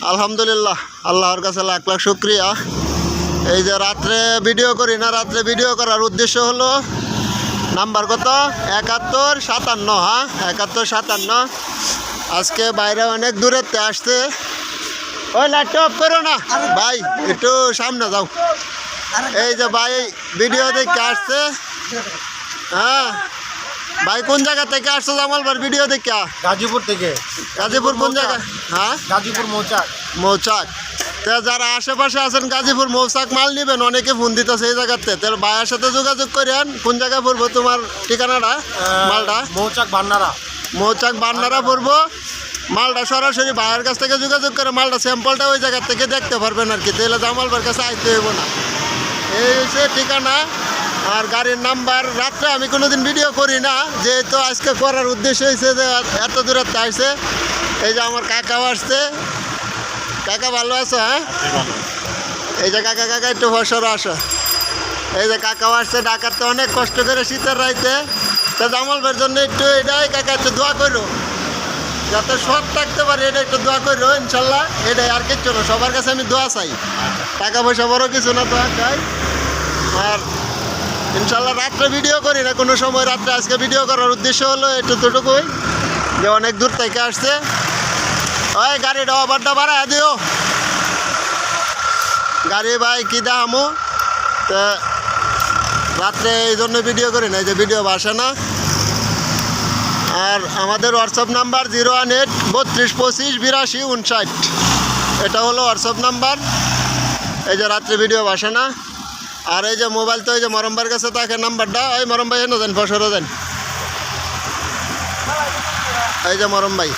আলহামদুলিল্লাহ, আল্লাহর কাছে লাখ লাখ শুক্রিয়া। এই যে রাত্রে ভিডিও করি না, রাত্রে ভিডিও করার উদ্দেশ্য হলো নাম্বার কত 7157, হ্যাঁ 7157। আজকে বাইরে অনেক দূরেতে আসছে। ওই লাইটটা অফ করো না ভাই, একটু সামনে যাও। এই যে ভাই ভিডিও দেখে আসছে। হ্যাঁ ভাই, কোন জায়গা থেকে আসছো জামাল ভাই ভিডিও দেখা? গাজীপুর থেকে। গাজীপুর কোন জায়গা? হ্যাঁ গাজীপুর মৌচাক। মৌচাক। তো যারা আশেপাশে আছেন গাজীপুর মৌচাক মাল নেবেন, অনেকে ফোন দিতেছে এই জায়গাতে, তাহলে ভাইয়ের সাথে যোগাযোগ করেন। কোন জায়গায় পড়বো তোমার ঠিকানাটা? মালটা মৌচাক বান্নারা। মৌচাক বান্নারা পড়বো। মালটা সরাসরি ভাইয়ের কাছ থেকে যোগাযোগ করে মালটা স্যাম্পলটা ওই জায়গার থেকে দেখতে পারবেন আর কি, তাহলে জামাল ভাইয়ের কাছে আইতে হইব না। এই হচ্ছে ঠিকানা আর গাড়ির নাম্বার। রাত্রে আমি কোনোদিন ভিডিও করি না, যেহেতু আজকে করার উদ্দেশ্য হয়েছে যে এত দূরত্ব আসছে। এই যে আমার কাকাও আসছে। কাকা ভালো আছো? হ্যাঁ, এই যে কাকা একটু বসরও আসো। এই যে কাকাও আসছে ঢাকাতে অনেক কষ্ট করে শীতের রাইতে। তা জামাল ভাইয়ের জন্য একটু এটাই কাকা একটু দোয়া করো, যাতে সৎ থাকতে পারে, এটা একটু দোয়া করো ইনশাল্লাহ। এটাই আর কিচ্ছু না, সবার কাছে আমি দোয়া চাই, টাকা পয়সা বড় কিছু না, দোয়া চাই। আর ইনশাল্লাহ রাত্রে ভিডিও করি না কোনো সময়, রাত্রে আজকে ভিডিও করার উদ্দেশ্য হলো এটুকুই যে অনেক দূর থেকে আসছে। ওই গাড়িটা ওভারটা বাড়ায় দিও গাড়ি ভাই, কী দামও তা রাত্রে এই জন্য ভিডিও করি না, এই যে ভিডিও বাসে না। আর আমাদের হোয়াটসঅ্যাপ নাম্বার 01832258259, এটা হলো হোয়াটসঅ্যাপ নাম্বার। এই যে রাত্রে ভিডিও বাসে না। আর এই যে মোবাইল তো এই যে মরম্বার কাছে থাকে নাম্বারটা, ওই মরম ভাই এনে দেন, ফসরও দেন। এই যে মরম ভাই,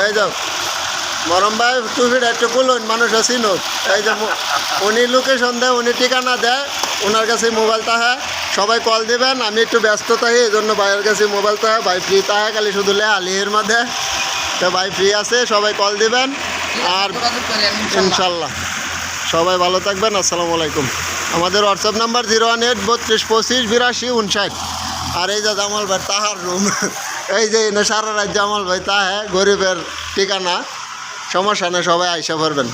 এই যে মরম ভাই টুপিটা একটু বলুন, মানুষও চিনুক। এই যে উনি লোকেশন দেয়, উনি ঠিকানা দেয়, ওনার কাছে মোবাইল তাহে, সবাই কল দিবেন। আমি একটু ব্যস্ত থাকি, এই জন্য ভাইয়ের কাছে মোবাইল তাহে, ভাই ফ্রি তাহে, খালি শুধু আলিহের মধ্যে। তো ভাই ফ্রি আছে, সবাই কল দিবেন। আর ইনশাল্লাহ সবাই ভালো থাকবেন। আসসালামু আলাইকুম। আমাদের হোয়াটসঅ্যাপ নাম্বার 01832258259। আর এই যে জামাল ভাই তাহার রুম, এই যে সারা রাত জামাল ভাই তাহে, গরিবের ঠিকানা, সমস্যা নেই, সবাই আইসা পারবেন।